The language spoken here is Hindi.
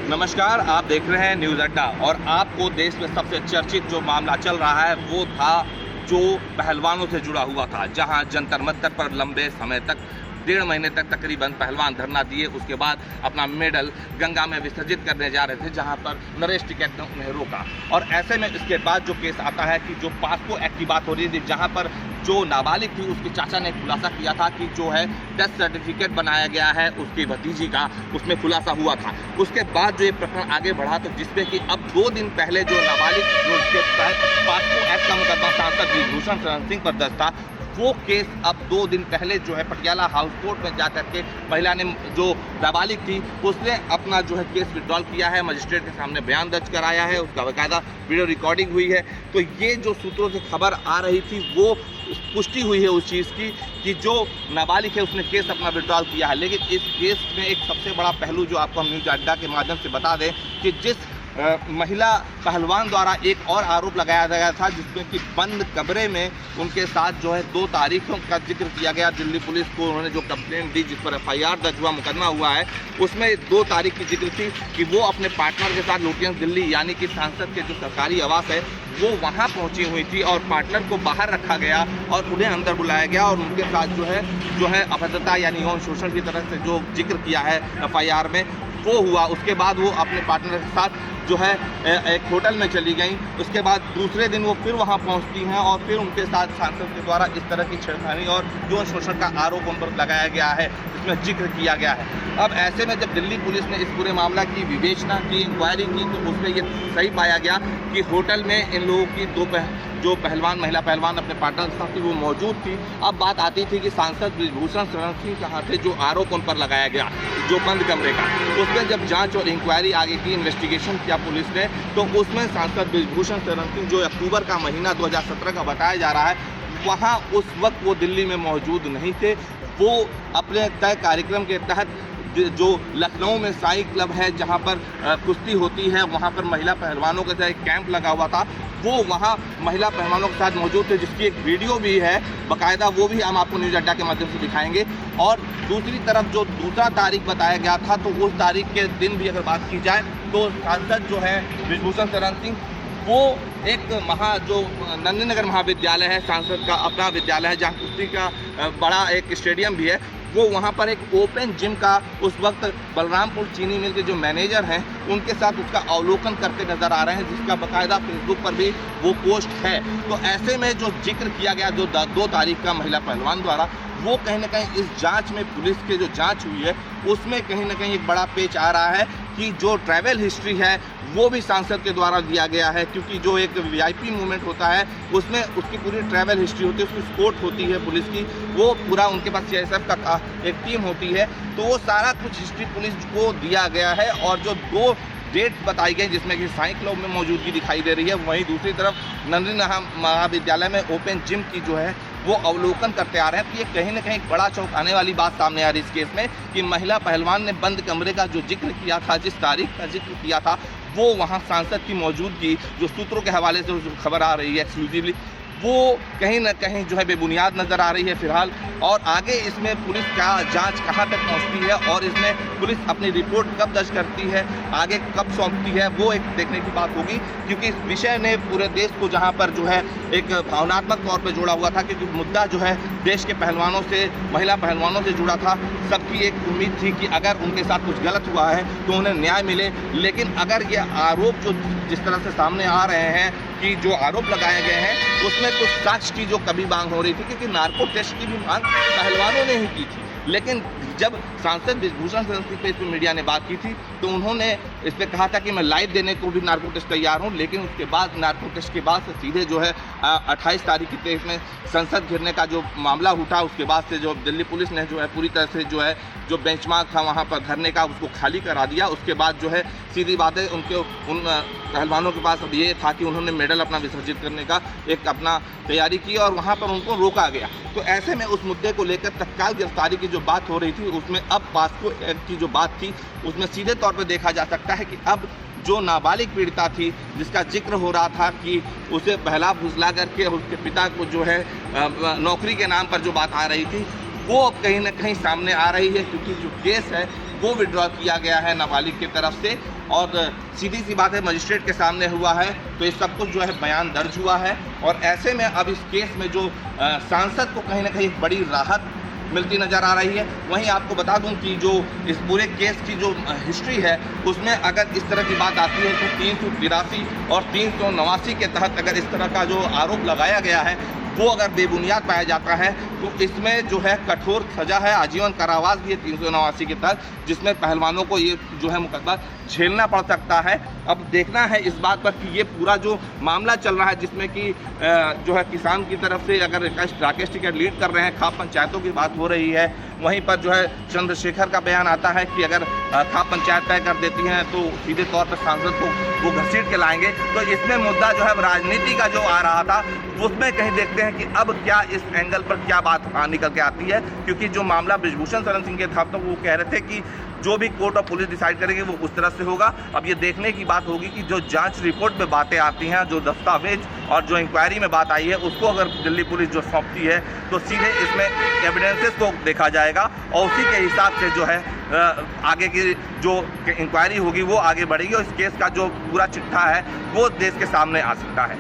नमस्कार, आप देख रहे हैं न्यूज़ अड्डा और आपको देश में सबसे चर्चित जो मामला चल रहा है वो था जो पहलवानों से जुड़ा हुआ था, जहां जंतर मंतर पर लंबे समय तक 1.5 महीने तक तकरीबन पहलवान धरना दिए। उसके बाद अपना मेडल गंगा में विसर्जित करने जा रहे थे, जहां पर नरेश टिकैत ने उन्हें रोका। और ऐसे में इसके बाद जो केस आता है कि जो पास्को एक्ट की बात हो रही थी, जहां पर जो नाबालिग थी उसके चाचा ने खुलासा किया था कि जो है टेस्ट सर्टिफिकेट बनाया गया है उसकी भतीजी का, उसमें खुलासा हुआ था। उसके बाद जो ये प्रकरण आगे बढ़ा तो जिसमें कि अब 2 दिन पहले जो नाबालिग जो उसके तहत पास्को एक्ट का मुकदमा सांसद ब्रिजभूषण शरण सिंह पर दर्ज था, वो केस अब 2 दिन पहले जो है पटियाला हाउस कोर्ट में जाकर के महिला ने, जो नाबालिग थी, उसने अपना जो है केस विड्रॉल किया है, मजिस्ट्रेट के सामने बयान दर्ज कराया है, उसका बाकायदा वीडियो रिकॉर्डिंग हुई है। तो ये जो सूत्रों से खबर आ रही थी वो पुष्टि हुई है उस चीज़ की कि जो नाबालिग है उसने केस अपना विड्रॉल किया है। लेकिन इस केस में एक सबसे बड़ा पहलू जो आपको हम न्यूज़ अड्डा के माध्यम से बता दें कि जिस महिला पहलवान द्वारा एक और आरोप लगाया गया था, जिसमें कि बंद कमरे में उनके साथ जो है 2 तारीखों का जिक्र किया गया। दिल्ली पुलिस को उन्होंने जो कंप्लेंट दी, जिस पर FIR दर्ज हुआ, मुकदमा हुआ है, उसमें 2 तारीख की जिक्र थी कि वो अपने पार्टनर के साथ लोटियंस दिल्ली यानी कि सांसद के जो सरकारी आवास है वो वहाँ पहुँची हुई थी और पार्टनर को बाहर रखा गया और उन्हें अंदर बुलाया गया और उनके साथ जो है अभद्रता यानी यौन शोषण की तरफ से जो जिक्र किया है FIR में वो हुआ। उसके बाद वो अपने पार्टनर के साथ जो है एक होटल में चली गई। उसके बाद दूसरे दिन वो फिर वहाँ पहुँचती हैं और फिर उनके साथ सांसद के द्वारा इस तरह की छेड़खानी और यौन शोषण का आरोप उन पर लगाया गया है, जिसमें जिक्र किया गया है। अब ऐसे में जब दिल्ली पुलिस ने इस पूरे मामला की विवेचना की, इंक्वायरी की, तो उसमें ये सही पाया गया कि होटल में इन लोगों की जो महिला पहलवान अपने पार्टनर के साथ थी वो मौजूद थी। अब बात आती थी कि सांसद ब्रिजभूषण शरण सिंह कहाँ थे, जो आरोप उन पर लगाया गया जो बंद कमरे का। उसमें जब जांच और इंक्वायरी आगे की, इन्वेस्टिगेशन किया पुलिस ने, तो उसमें सांसद ब्रिजभूषण शरण सिंह, जो अक्टूबर का महीना 2017 का बताया जा रहा है, वहाँ उस वक्त वो दिल्ली में मौजूद नहीं थे। वो अपने तय कार्यक्रम के तहत जो लखनऊ में साई क्लब है जहाँ पर कुश्ती होती है, वहाँ पर महिला पहलवानों के साथ एक कैंप लगा हुआ था, वो वहाँ महिला पहलवानों के साथ मौजूद थे, जिसकी एक वीडियो भी है बाकायदा, वो भी हम आपको न्यूज़ अड्डा के माध्यम से दिखाएंगे। और दूसरी तरफ जो दूसरा तारीख बताया गया था, तो उस तारीख के दिन भी अगर बात की जाए तो सांसद जो है ब्रिजभूषण शरण सिंह, वो एक जो नंदीनगर महाविद्यालय है, सांसद का अपना विद्यालय है, जहाँ कुश्ती का बड़ा एक स्टेडियम भी है, वो वहाँ पर एक ओपन जिम का उस वक्त बलरामपुर चीनी मिल के जो मैनेजर हैं उनके साथ उसका अवलोकन करते नज़र आ रहे हैं, जिसका बाकायदा फेसबुक पर भी वो पोस्ट है। तो ऐसे में जो जिक्र किया गया जो 2 तारीख का महिला पहलवान द्वारा, वो कहीं ना कहीं इस जांच में, पुलिस के जो जांच हुई है उसमें कहीं ना कहीं एक बड़ा पेच आ रहा है कि जो ट्रैवल हिस्ट्री है वो भी सांसद के द्वारा दिया गया है, क्योंकि जो एक VIP मूवमेंट होता है उसमें उसकी पूरी ट्रैवल हिस्ट्री होती है, उसकी स्पोर्ट होती है पुलिस की, वो पूरा उनके पास CSF का एक टीम होती है, तो वो सारा कुछ हिस्ट्री पुलिस को दिया गया है। और जो 2 डेट बताई गई जिसमें कि साई क्लब में मौजूदगी दिखाई दे रही है, वहीं दूसरी तरफ नंदीनगर महाविद्यालय में ओपन जिम की जो है वो अवलोकन करते आ रहे हैं। तो ये कहीं ना कहीं बड़ा चौंकाने वाली बात सामने आ रही है इस केस में कि महिला पहलवान ने बंद कमरे का जो जिक्र किया था, जिस तारीख का जिक्र किया था, वो वहाँ सांसद की मौजूदगी जो सूत्रों के हवाले से जो खबर आ रही है एक्सक्लूसिवली, वो कहीं ना कहीं जो है बेबुनियाद नज़र आ रही है फिलहाल। और आगे इसमें पुलिस का जांच कहाँ तक पहुँचती है और इसमें पुलिस अपनी रिपोर्ट कब दर्ज करती है, आगे कब सौंपती है, वो एक देखने की बात होगी, क्योंकि इस विषय ने पूरे देश को जहाँ पर जो है एक भावनात्मक तौर पर जोड़ा हुआ था, क्योंकि मुद्दा जो है देश के पहलवानों से, महिला पहलवानों से जुड़ा था। सबकी एक उम्मीद थी कि अगर उनके साथ कुछ गलत हुआ है तो उन्हें न्याय मिले। लेकिन अगर ये आरोप जो जिस तरह से सामने आ रहे हैं कि जो आरोप लगाए गए हैं उसमें कुछ साक्ष्य की जो कभी मांग हो रही थी, क्योंकि नार्को टेस्ट की भी मांग पहलवानों ने ही की थी। लेकिन जब सांसद ब्रिजभूषण शरण सिंह पे इस पर मीडिया ने बात की थी तो उन्होंने इस पर कहा था कि मैं लाइव देने को भी नार्को टेस्ट तैयार हूँ। लेकिन उसके बाद नार्को टेस्ट के बाद से सीधे जो है 28 तारीख की तेईस में संसद घेरने का जो मामला उठा, उसके बाद से जो दिल्ली पुलिस ने जो है पूरी तरह से जो है जो बेंचमार्क था वहाँ पर धरने का उसको खाली करा दिया। उसके बाद जो है सीधी बात है उन पहलवानों के पास अब ये था कि उन्होंने मेडल अपना विसर्जित करने का एक अपना तैयारी की और वहाँ पर उनको रोका गया। तो ऐसे में उस मुद्दे को लेकर तत्काल गिरफ्तारी की जो बात हो रही थी उसमें अब पास्को एक्ट की जो बात थी उसमें सीधे तौर पर देखा जा सकता है कि अब जो नाबालिग पीड़िता थी जिसका जिक्र हो रहा था कि उसे बहला फुसला करके उसके पिता को जो है नौकरी के नाम पर जो बात आ रही थी वो अब कहीं ना कहीं सामने आ रही है, क्योंकि जो केस है वो विड्रॉ किया गया है नाबालिग की तरफ से। और सीधी सी बात है, मजिस्ट्रेट के सामने हुआ है तो ये सब कुछ जो है बयान दर्ज हुआ है। और ऐसे में अब इस केस में जो सांसद को कहीं ना कहीं एक बड़ी राहत मिलती नज़र आ रही है। वहीं आपको बता दूं कि जो इस पूरे केस की जो हिस्ट्री है उसमें अगर इस तरह की बात आती है तो 383 और 389 के तहत अगर इस तरह का जो आरोप लगाया गया है वो अगर बेबुनियाद पाया जाता है तो इसमें जो है कठोर सज़ा है, आजीवन कारावास भी है 389 के तहत, जिसमें पहलवानों को ये जो है मुकदमा झेलना पड़ सकता है। अब देखना है इस बात पर कि ये पूरा जो मामला चल रहा है जिसमें कि जो है किसान की तरफ से अगर राकेश टिकैत लीड कर रहे हैं, खाप पंचायतों की बात हो रही है, वहीं पर जो है चंद्रशेखर का बयान आता है कि अगर खाप पंचायत तय कर देती हैं तो सीधे तौर पर सांसद को वो घसीट के लाएंगे। तो इसमें मुद्दा जो है राजनीति का जो आ रहा था उसमें कहीं देखते हैं कि अब क्या इस एंगल पर क्या बात निकल के आती है, क्योंकि जो मामला बृजभूषण शरण सिंह के था तो वो कह रहे थे कि जो भी कोर्ट और पुलिस डिसाइड करेगी वो उस तरह से होगा। अब ये देखने की बात होगी कि जो जांच रिपोर्ट में बातें आती हैं, जो दस्तावेज और जो इंक्वायरी में बात आई है उसको अगर दिल्ली पुलिस जो सौंपती है तो सीधे इसमें एविडेंसेस को देखा जाएगा और उसी के हिसाब से जो है आगे की जो इंक्वायरी होगी वो आगे बढ़ेगी और इस केस का जो पूरा चिट्ठा है वो देश के सामने आ सकता है।